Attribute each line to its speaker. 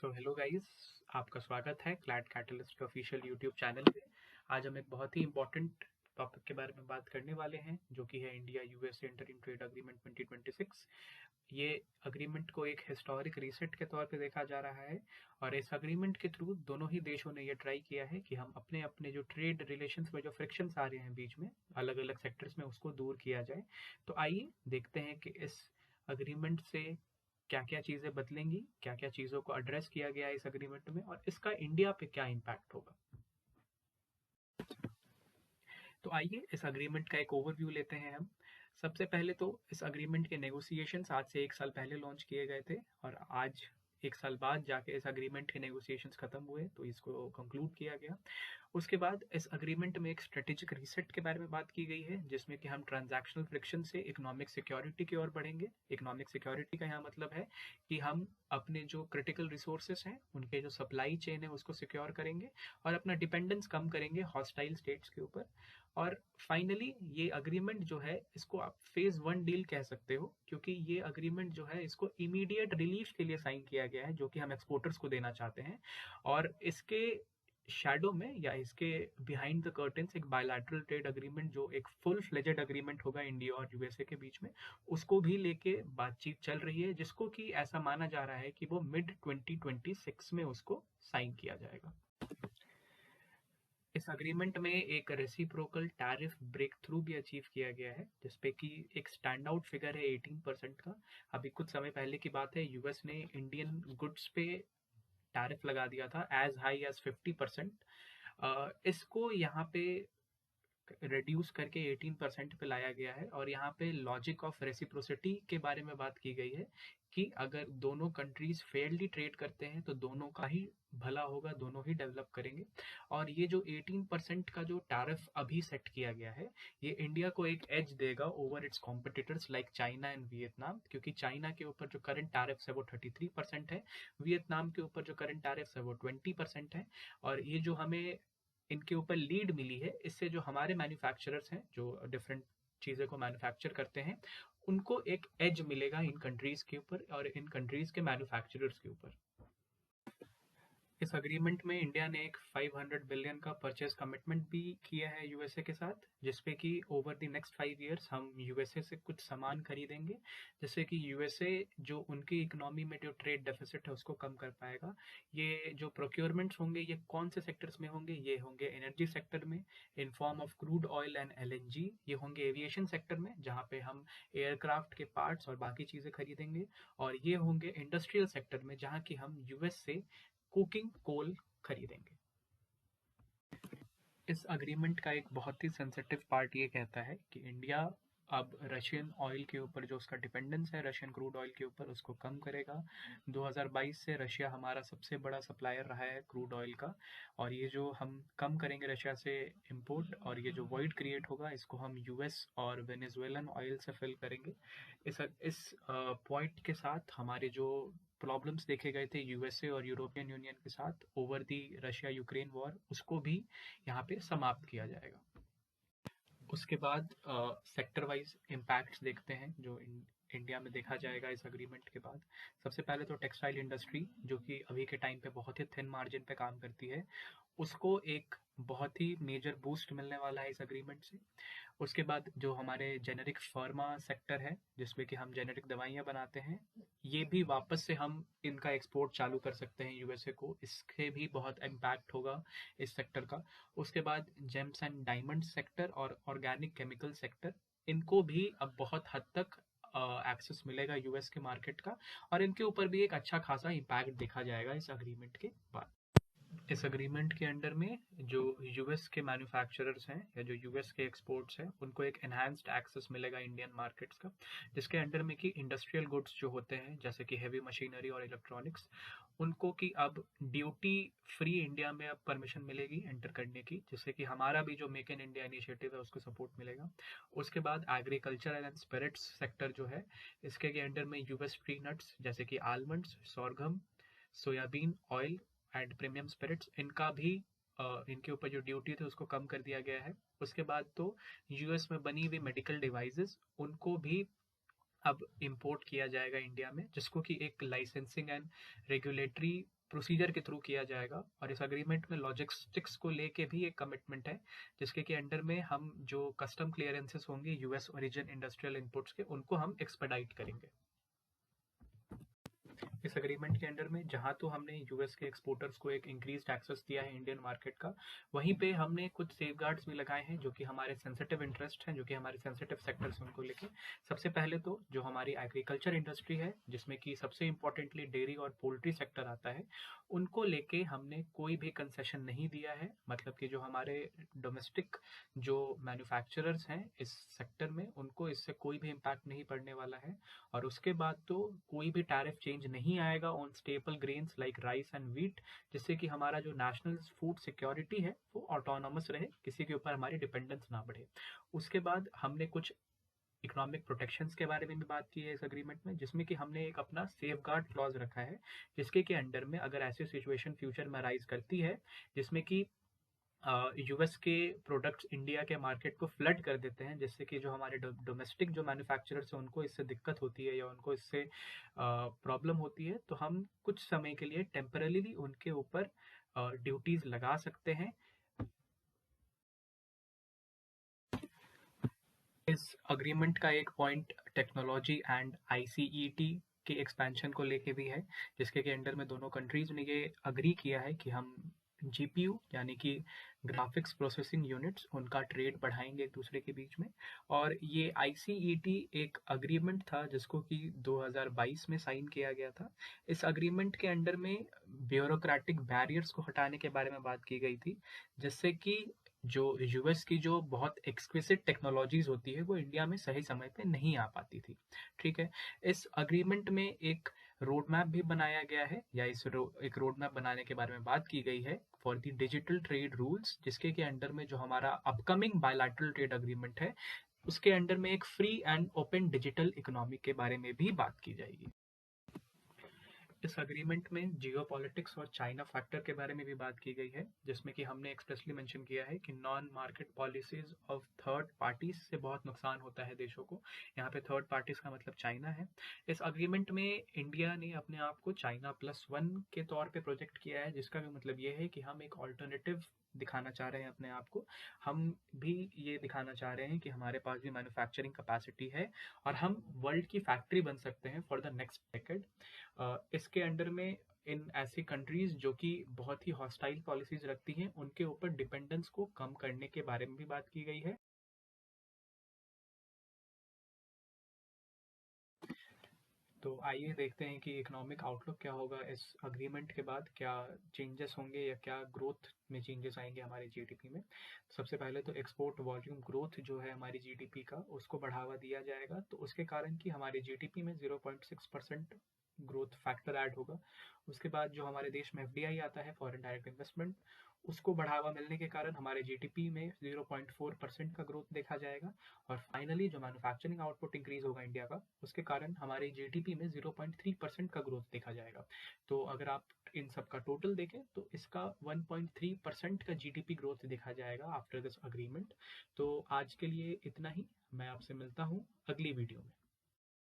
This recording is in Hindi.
Speaker 1: सो हेलो गाइस, आपका स्वागत है क्लैड कैटलिस्ट के ऑफिशियल यूट्यूब चैनल पे। आज हम एक बहुत ही इंपॉर्टेंट टॉपिक के बारे में बात करने वाले हैं, जो कि है India USA interim trade agreement 2026। ये अग्रीमेंट को एक हिस्टोरिक रीसेट के तौर पे देखा जा रहा है, और इस अग्रीमेंट के थ्रू दोनों ही देशों ने ये ट्राई किया है कि हम अपने अपने जो ट्रेड रिलेशंस में जो फ्रिक्शंस आ रहे हैं बीच में अलग अलग सेक्टर्स में, उसको दूर किया जाए। तो आइए देखते हैं कि इस अग्रीमेंट से क्या क्या चीज़ें बदलेंगी, क्या क्या चीज़ों को एड्रेस किया गया है इस अग्रीमेंट में, और इसका इंडिया पे क्या इम्पैक्ट होगा। तो आइए इस अग्रीमेंट का एक ओवरव्यू लेते हैं हम। सबसे पहले तो इस अग्रीमेंट के नेगोशिएशंस आज से 1 साल पहले लॉन्च किए गए थे, और आज 1 साल बाद जाके इस अग्रीमेंट के नेगोशिएशंस खत्म हुए, तो इसको कंक्लूड किया गया। उसके बाद इस अग्रीमेंट में एक स्ट्रेटेजिक रीसेट के बारे में बात की गई है, जिसमें कि हम ट्रांजैक्शनल फ्रिक्शन से इकोनॉमिक सिक्योरिटी की ओर बढ़ेंगे। इकोनॉमिक सिक्योरिटी का यहाँ मतलब है कि हम अपने जो क्रिटिकल रिसोर्सेस हैं, उनके जो सप्लाई चेन है, उसको सिक्योर करेंगे और अपना डिपेंडेंस कम करेंगे हॉस्टाइल स्टेट्स के ऊपर। और फाइनली ये अग्रीमेंट जो है, इसको आप फेज 1 डील कह सकते हो, क्योंकि ये अग्रीमेंट जो है, इसको इमीडिएट रिलीफ के लिए साइन किया गया है, जो कि हम एक्सपोर्टर्स को देना चाहते हैं। और इसके शैडो में या इसके बिहाइंड द कर्टेन्स एक बायलैटरल ट्रेड एग्रीमेंट, जो एक फुल फ्लेजेड एग्रीमेंट होगा इंडिया और यूएसए के बीच में, उसको भी लेके बातचीत चल रही है, जिसको कि ऐसा माना जा रहा है कि वो मिड 2026 में उसको साइन किया जाएगा। इस अग्रीमेंट में एक रेसिप्रोकल टैरिफ ब्रेक थ्रू भी अचीव किया गया है, जिसपे कि एक स्टैंड आउट फिगर है 18% का। अभी कुछ समय पहले की बात है, यूएस ने इंडियन गुड्स पे टैरिफ लगा दिया था एज हाई एज 50%। इसको यहाँ पे रिड्यूस करके 18% पे लाया गया है, और यहाँ पे लॉजिक ऑफ रेसिप्रोसिटी के बारे में बात की गई है कि अगर दोनों कंट्रीज फेयरली ट्रेड करते हैं तो दोनों का ही भला होगा, दोनों ही डेवलप करेंगे। और ये जो 18% का जो टैरिफ अभी सेट किया गया है, ये इंडिया को एक एज देगा over it's competitors like China and Vietnam, क्योंकि चाइना के ऊपर जो करंट टैरिफ है वो 33% है, वियतनाम के ऊपर जो करंट टैरिफ है वो 20% है। और ये जो हमें इनके ऊपर लीड मिली है, इससे जो हमारे मैन्युफैक्चरर्स हैं, जो डिफरेंट चीज़ें को मैन्युफैक्चर करते हैं, उनको एक एज मिलेगा इन कंट्रीज़ के ऊपर और इन कंट्रीज़ के मैन्युफैक्चरर्स के ऊपर। इस अग्रीमेंट में इंडिया ने एक 500 बिलियन का परचेज कमिटमेंट भी किया है यूएसए के साथ, जिसपे कि ओवर द नेक्स्ट 5 ईयर्स हम यूएसए से कुछ सामान खरीदेंगे, जिससे कि यूएसए जो उनकी इकोनॉमी में जो ट्रेड डेफिसिट है उसको कम कर पाएगा। ये जो प्रोक्योरमेंट्स होंगे, ये कौन से सेक्टर्स में होंगे? ये होंगे एनर्जी सेक्टर में in form of crude oil and LNG. ये होंगे एविएशन सेक्टर में, जहाँ पे हम एयरक्राफ्ट के पार्ट्स और बाकी चीज़ें खरीदेंगे। और ये होंगे इंडस्ट्रियल सेक्टर में, जहाँ की हम यूएस से कुकिंग कोल खरीदेंगे। इस अग्रीमेंट का एक बहुत ही सेंसिटिव पार्ट ये कहता है कि इंडिया अब रशियन ऑयल के ऊपर जो उसका डिपेंडेंस है, रशियन क्रूड ऑयल के ऊपर, उसको कम करेगा। 2022 से रशिया हमारा सबसे बड़ा सप्लायर रहा है क्रूड ऑयल का, और ये जो हम कम करेंगे रशिया से इंपोर्ट, और ये जो वॉइड क्रिएट होगा, इसको हम यूएस और वेनेजुएलन ऑयल से फिल करेंगे। इस पॉइंट के साथ हमारे जो प्रॉब्लम्स देखे गए थे यूएसए और यूरोपियन यूनियन के साथ over the Russia Ukraine war, उसको भी यहाँ पे समाप्त किया जाएगा। उसके बाद सेक्टर वाइज इम्पैक्ट्स देखते हैं जो इंडिया में देखा जाएगा इस अग्रीमेंट के बाद। सबसे पहले तो टेक्सटाइल इंडस्ट्री, जो कि अभी के टाइम पे बहुत ही थिन मार्जिन पे काम करती है, उसको एक बहुत ही मेजर बूस्ट मिलने वाला है इस अग्रीमेंट से। उसके बाद जो हमारे जेनेरिक फार्मा सेक्टर है, जिसमें कि हम जेनेरिक दवाइयाँ बनाते हैं, ये भी वापस से हम इनका एक्सपोर्ट चालू कर सकते हैं यूएसए को, इसके भी बहुत इम्पैक्ट होगा इस सेक्टर का। उसके बाद जेम्स एंड डायमंड सेक्टर और ऑर्गेनिक केमिकल सेक्टर, इनको भी अब बहुत हद तक एक्सेस मिलेगा यूएस के मार्केट का, और इनके ऊपर भी एक अच्छा खासा इम्पैक्ट देखा जाएगा इस अग्रीमेंट के बाद। इस अग्रीमेंट के अंडर में जो यूएस के मैन्युफैक्चरर्स हैं या जो यूएस के एक्सपोर्ट्स हैं, उनको एक एनहांस्ड एक्सेस मिलेगा इंडियन मार्केट्स का, जिसके अंडर में कि इंडस्ट्रियल गुड्स जो होते हैं, जैसे कि हेवी मशीनरी और इलेक्ट्रॉनिक्स, उनको कि अब ड्यूटी फ्री इंडिया में अब परमिशन मिलेगी एंटर करने की, जिससे कि हमारा भी जो मेक इन इंडिया इनिशिएटिव है उसको सपोर्ट मिलेगा। उसके बाद एग्रीकल्चर एंड स्पिरिट्स सेक्टर जो है, इसके के अंडर में यूएस ट्री नट्स जैसे कि almonds, sorghum, soybean oil and premium spirits, इनका भी इनके ऊपर जो ड्यूटी थी उसको कम कर दिया गया है। उसके बाद तो यूएस में बनी हुई मेडिकल डिवाइसेस, उनको भी अब इंपोर्ट किया जाएगा इंडिया में, जिसको कि एक लाइसेंसिंग एंड रेगुलेटरी प्रोसीजर के थ्रू किया जाएगा। और इस अग्रीमेंट में लॉजिस्टिक्स को लेके भी एक कमिटमेंट है, जिसके के अंडर में हम जो कस्टम क्लियरेंसेस होंगे यूएस ओरिजिन इंडस्ट्रियल इनपुट्स के, उनको हम एक्सपेडाइट करेंगे। इस एग्रीमेंट के अंडर में जहाँ तो हमने यूएस के एक्सपोर्टर्स को एक इंक्रीज्ड एक्सेस दिया है इंडियन मार्केट का, वहीं पे हमने कुछ सेफगार्ड्स भी लगाए हैं जो कि हमारे सेंसिटिव इंटरेस्ट हैं, जो कि हमारे सेंसिटिव सेक्टर्स हैं, उनको लेके। सबसे पहले तो जो हमारी एग्रीकल्चर इंडस्ट्री है, जिसमें कि सबसे इंपॉर्टेंटली डेयरी और पोल्ट्री सेक्टर आता है, उनको लेके हमने कोई भी कंसेशन नहीं दिया है। मतलब कि जो हमारे डोमेस्टिक जो मैन्युफैक्चरर्स हैं इस सेक्टर में, उनको इससे कोई भी इम्पैक्ट नहीं पड़ने वाला है। और उसके बाद तो कोई भी टैरिफ चेंज नहीं आएगा on staple grains like rice and wheat, जिससे कि हमारा जो नेशनल फूड सिक्योरिटी है वो ऑटोनॉमस रहे, किसी के ऊपर हमारी डिपेंडेंस ना बढ़े। उसके बाद हमने कुछ इकोनॉमिक प्रोटेक्शंस के बारे में भी बात की है इस अग्रीमेंट में, जिसमें कि हमने एक अपना सेफगार्ड क्लॉज रखा है, जिसके के अंडर में अगर ऐसी सिचुएशन फ्यूचर में राइज करती है जिसमें कि यूएस के प्रोडक्ट्स इंडिया के मार्केट को फ्लड कर देते हैं, जिससे कि जो हमारे डोमेस्टिक जो मैन्युफैक्चरर्स हैं उनको इससे दिक्कत होती है या उनको इससे प्रॉब्लम होती है, तो हम कुछ समय के लिए टेम्पररीली उनके ऊपर ड्यूटीज लगा सकते हैं। इस अग्रीमेंट का एक पॉइंट टेक्नोलॉजी एंड आईसीईटी के एक्सपेंशन को लेके भी है, जिसके के अंडर में दोनों कंट्रीज ने ये अग्री किया है कि हम जीपीयू यानी कि ग्राफिक्स प्रोसेसिंग यूनिट्स, उनका ट्रेड बढ़ाएंगे एक दूसरे के बीच में। और ये आईसीईटी एक अग्रीमेंट था जिसको कि 2022 में साइन किया गया था। इस अग्रीमेंट के अंडर में ब्यूरोक्रेटिक बैरियर्स को हटाने के बारे में बात की गई थी, जिससे कि जो यूएस की जो बहुत एक्सक्विसिट टेक्नोलॉजीज होती है वो इंडिया में सही समय पे नहीं आ पाती थी। ठीक है, इस अग्रीमेंट में एक रोड मैप भी बनाया गया है, या एक रोड मैप बनाने के बारे में बात की गई है for the digital trade rules, जिसके के अंडर में जो हमारा अपकमिंग बायलैटरल ट्रेड अग्रीमेंट है उसके अंडर में एक free and open digital economy के बारे में भी बात की जाएगी। इस अग्रीमेंट में जियोपॉलिटिक्स और चाइना फैक्टर के बारे में भी बात की गई है, जिसमें कि हमने एक्सप्रेसली मेंशन किया है कि non market policies of third parties से बहुत नुकसान होता है देशों को। यहाँ पे थर्ड पार्टीज का मतलब चाइना है। इस अग्रीमेंट में इंडिया ने अपने आप को चाइना+1 के तौर पे प्रोजेक्ट किया है, जिसका भी मतलब ये है कि हम एक ऑल्टरनेटिव दिखाना चाह रहे हैं अपने आप को। हम भी ये दिखाना चाह रहे हैं कि हमारे पास भी मैन्युफैक्चरिंग कैपेसिटी है और हम वर्ल्ड की फैक्ट्री बन सकते हैं फॉर द नेक्स्ट डेकेड। इसके अंडर में इन ऐसी कंट्रीज जो कि बहुत ही हॉस्टाइल पॉलिसीज रखती हैं, उनके ऊपर डिपेंडेंस को कम करने के बारे में भी बात की गई है। तो आइए देखते हैं कि इकोनॉमिक आउटलुक क्या होगा इस अग्रीमेंट के बाद, क्या चेंजेस होंगे या क्या ग्रोथ में चेंजेस आएंगे हमारे जीडीपी में। सबसे पहले तो एक्सपोर्ट वॉल्यूम ग्रोथ जो है हमारी जीडीपी का, उसको बढ़ावा दिया जाएगा, तो उसके कारण कि हमारे जीडीपी में 0.6% ग्रोथ फैक्टर ऐड होगा। उसके बाद जो हमारे देश में एफडीआई आता है, फॉरेन डायरेक्ट इन्वेस्टमेंट, उसको बढ़ावा मिलने के कारण हमारे जीडीपी में 0.4% का ग्रोथ देखा जाएगा। और फाइनली जो मैन्युफैक्चरिंग आउटपुट इंक्रीज होगा इंडिया का, उसके कारण हमारे जीडीपी में 0.3% का ग्रोथ देखा जाएगा। तो अगर आप इन सब का टोटल देखें तो इसका 1.3% का जीडीपी ग्रोथ देखा जाएगा आफ्टर दिस अग्रीमेंट। तो आज के लिए इतना ही, मैं आपसे मिलता हूँ अगली वीडियो में।